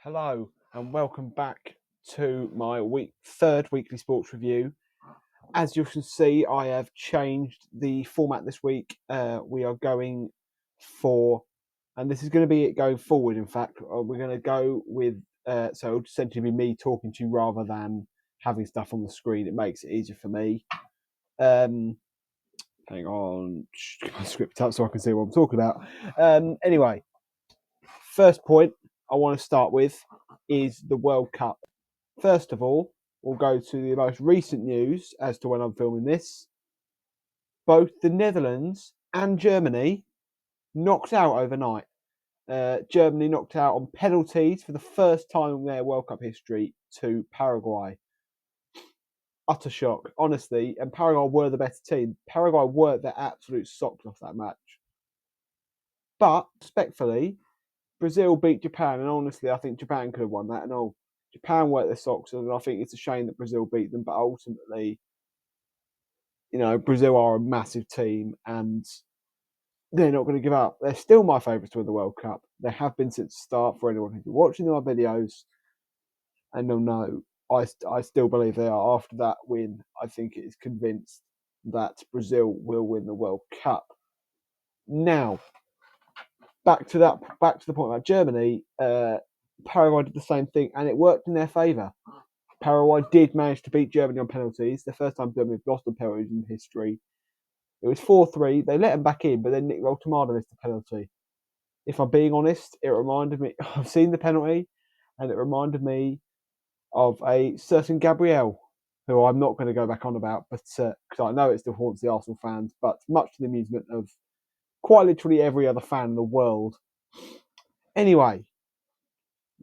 Hello and welcome back to my third weekly sports review. As you can see, I have changed the format this week. We are going for, and this is going to be it going forward. In fact, we're going to go with so it'll essentially be me talking to you rather than having stuff on the screen. It makes it easier for me. Hang on, get my script up so I can see what I'm talking about. Anyway, first point I want to start with is the World Cup. First of all, we'll go to the most recent news as to when I'm filming this. Both the Netherlands and Germany knocked out overnight. Germany knocked out on penalties for the first time in their World Cup history to Paraguay. Utter shock, honestly. And Paraguay were the better team. Paraguay worked their absolute socks off that match. But, respectfully, Brazil beat Japan, and honestly, I think Japan could have won that and all. Japan worked their socks off, and I think it's a shame that Brazil beat them, but ultimately, Brazil are a massive team and they're not going to give up. They're still my favourites to win the World Cup. They have been since the start for anyone who's been watching my videos, and they'll know I still believe they are. After that win, I think it is convinced that Brazil will win the World Cup. Now, back to the point about Germany. Paraguay did the same thing, and it worked in their favour. Paraguay did manage to beat Germany on penalties. The first time Germany have lost on penalties in history. It was 4-3. They let him back in, but then Nick Roltamada missed the penalty. If I'm being honest, it reminded me. I've seen the penalty, and it reminded me of a certain Gabriel, who I'm not going to go back on about, but because I know it still haunts the Arsenal fans, but much to the amusement of quite literally every other fan in the world. Anyway,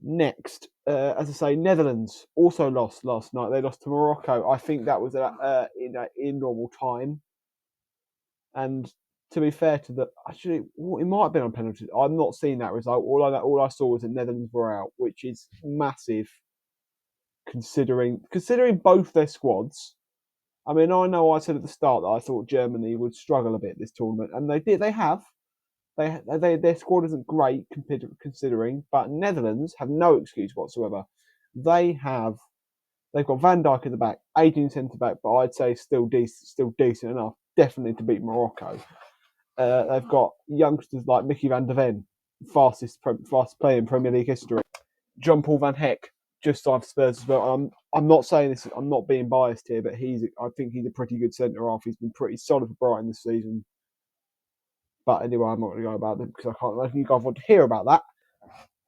next, as I say, Netherlands also lost last night. They lost to Morocco. I think that was in normal time. And to be fair to the, actually, it might have been on penalties. I'm not seeing that result. All I saw was that Netherlands were out, which is massive, considering both their squads. I mean, I know I said at the start that I thought Germany would struggle a bit this tournament, and they did. They have. Their squad isn't great considering, but Netherlands have no excuse whatsoever. They've got Van Dijk in the back, 18 centre back, but I'd say still decent enough, definitely to beat Morocco. They've got youngsters like Mickey van der Ven, fastest player in Premier League history. John Paul van Heck, just signed for Spurs as well. I'm not saying this. I'm not being biased here, but I think he's a pretty good centre half. He's been pretty solid for Brighton this season. But anyway, I'm not going to go about them because I can't imagine you guys want to hear about that.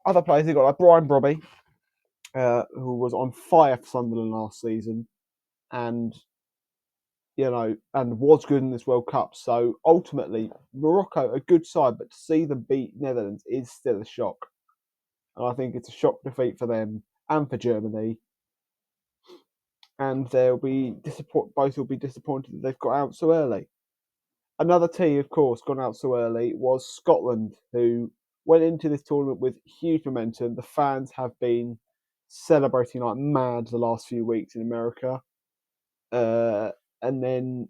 Other players, they've got like Brian Brobby, who was on fire for Sunderland last season, and was good in this World Cup. So ultimately, Morocco, a good side, but to see them beat Netherlands is still a shock. And I think it's a shock defeat for them and for Germany. And both will be disappointed that they've got out so early. Another team, of course, gone out so early was Scotland, who went into this tournament with huge momentum. The fans have been celebrating like mad the last few weeks in America. And then,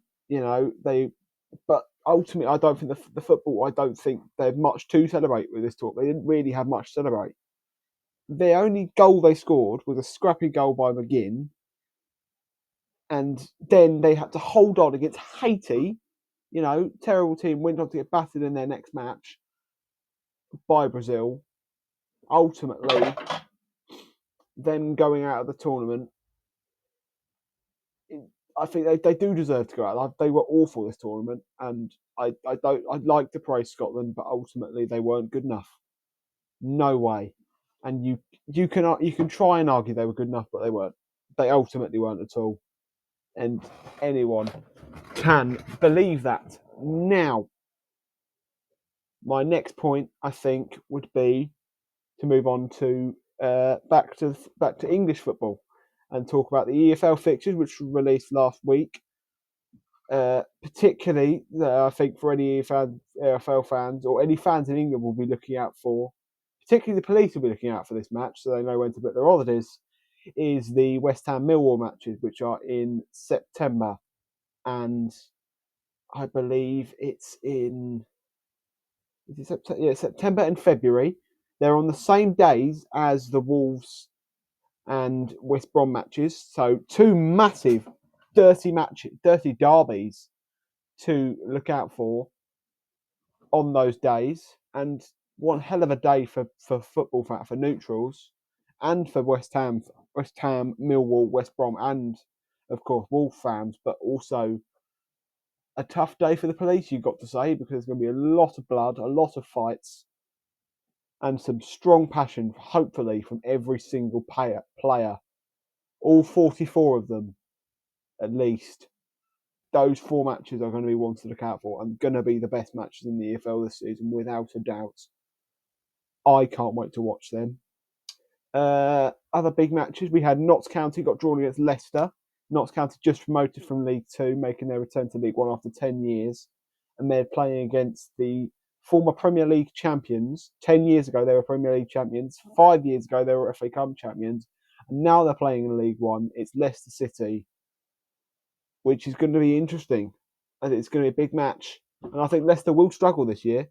but ultimately, I don't think the football, I don't think they have much to celebrate with this tournament. They didn't really have much to celebrate. The only goal they scored was a scrappy goal by McGinn. And then they had to hold on against Haiti, terrible team, went on to get battered in their next match by Brazil. Ultimately, them going out of the tournament, I think they do deserve to go out. They were awful this tournament, and I'd like to praise Scotland, but ultimately they weren't good enough. No way. And you can try and argue they were good enough, but they weren't. They ultimately weren't at all. And anyone can believe that. Now, my next point, I think, would be to move on to back to English football and talk about the EFL fixtures, which were released last week. Particularly, I think for any EFL fans or any fans in England will be looking out for, particularly the police will be looking out for this match, so they know when to put their holidays, is the West Ham Millwall matches, which are in September. And I believe it's in September and February. They're on the same days as the Wolves and West Brom matches. So two massive, dirty derbies to look out for on those days. And one hell of a day for football for neutrals and for West Ham, Millwall, West Brom, and of course Wolves fans. But also a tough day for the police, you've got to say, because there's going to be a lot of blood, a lot of fights, and some strong passion, hopefully, from every single player. All 44 of them, at least. Those four matches are going to be ones to look out for and going to be the best matches in the EFL this season, without a doubt. I can't wait to watch them. Other big matches, we had Notts County got drawn against Leicester. Notts County just promoted from League Two, making their return to League One after 10 years. And they're playing against the former Premier League champions. 10 years ago, they were Premier League champions. 5 years ago, they were FA Cup champions. And now they're playing in League One. It's Leicester City, which is going to be interesting. And it's going to be a big match. And I think Leicester will struggle this year.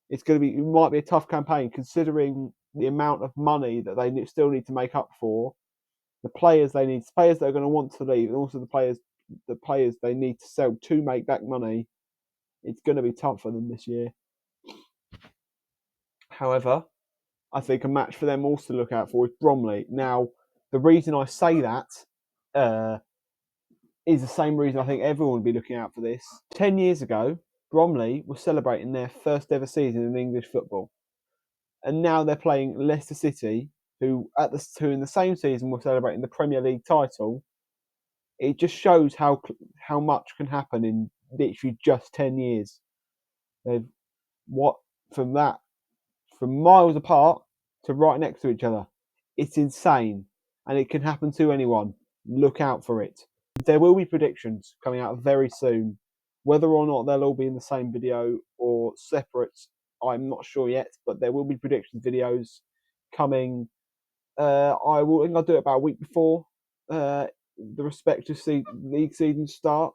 It might be a tough campaign, considering the amount of money that they still need to make up for, the players they need, players that are going to want to leave, and also the players they need to sell to make back money. It's going to be tough for them this year. However, I think a match for them also to look out for is Bromley. Now, the reason I say that is the same reason I think everyone would be looking out for this. 10 years ago, Bromley was celebrating their first ever season in English football. And now they're playing Leicester City, who in the same season were celebrating the Premier League title. It just shows how much can happen in literally just 10 years. They've from miles apart to right next to each other. It's insane, and it can happen to anyone. Look out for it. There will be predictions coming out very soon. Whether or not they'll all be in the same video or separate, I'm not sure yet, but there will be predictions videos coming. I'll do it about a week before the respective league season start.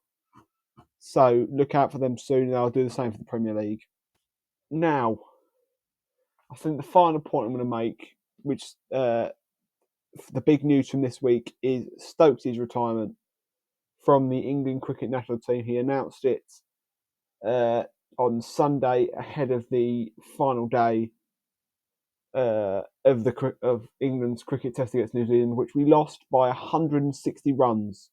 So look out for them soon, and I'll do the same for the Premier League. Now, I think the final point I'm going to make, which the big news from this week, is Stokes' retirement from the England cricket national team. He announced it on Sunday ahead of the final day of England's cricket test against New Zealand, which we lost by 160 runs,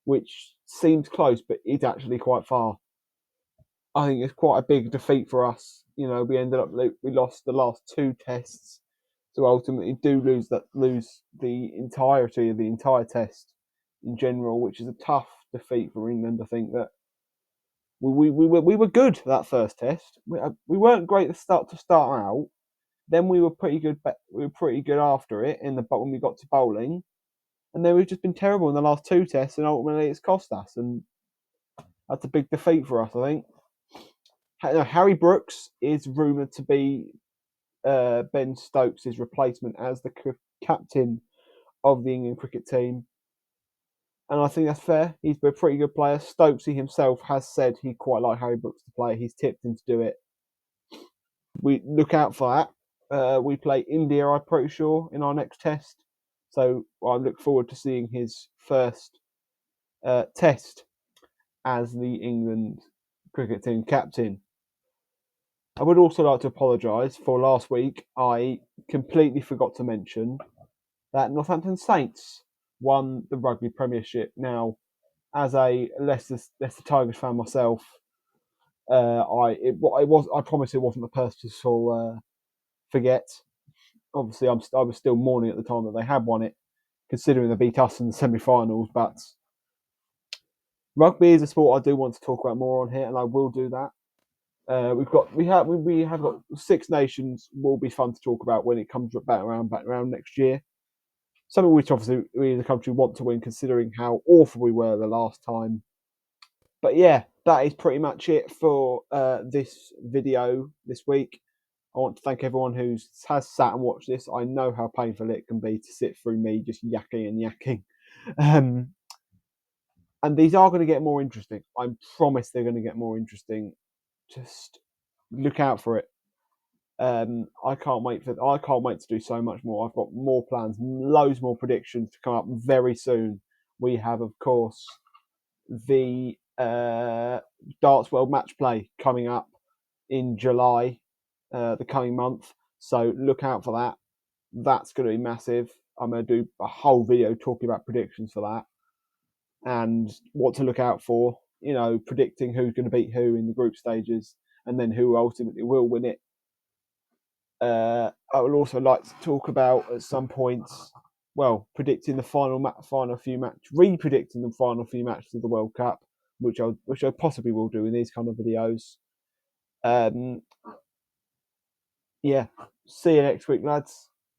which seems close, but is actually quite far. I think it's quite a big defeat for us. We lost the last two tests, so ultimately lose the entirety of the entire test in general, which is a tough defeat for England. I think that we were good that first test. We weren't great to start out. Then we were pretty good. We were pretty good after it when we got to bowling, and then we've just been terrible in the last two tests, and ultimately it's cost us, and that's a big defeat for us, I think. Harry Brooks is rumoured to be Ben Stokes' replacement as the captain of the England cricket team, and I think that's fair. He's been a pretty good player. Stokesy himself has said he'd quite like Harry Brooks to play. He's tipped him to do it. We look out for that. We play India, I'm pretty sure, in our next test. So I look forward to seeing his first test as the England cricket team captain. I would also like to apologise for last week. I completely forgot to mention that Northampton Saints won the Rugby Premiership. Now, as a Leicester Tigers fan myself, I promise it wasn't a purposeful forget. Obviously, I was still mourning at the time that they had won it, considering they beat us in the semi-finals. But rugby is a sport I do want to talk about more on here, and I will do that. We have got Six Nations. Will be fun to talk about when it comes back around next year. Something which obviously we as a country want to win, considering how awful we were the last time. But yeah, that is pretty much it for this video this week. I want to thank everyone who has sat and watched this. I know how painful it can be to sit through me just yakking and yakking. And these are going to get more interesting. I promise they're going to get more interesting. Just look out for it. I can't wait to do so much more. I've got more plans, loads more predictions to come up very soon. We have, of course, the Darts World Match Play coming up in July, the coming month. So look out for that. That's going to be massive. I'm going to do a whole video talking about predictions for that and what to look out for. You know, predicting who's going to beat who in the group stages, and then who ultimately will win it. I would also like to talk about at some points, well, predicting the re-predicting the final few matches of the World Cup, which I possibly will do in these kind of videos. Yeah, see you next week, lads.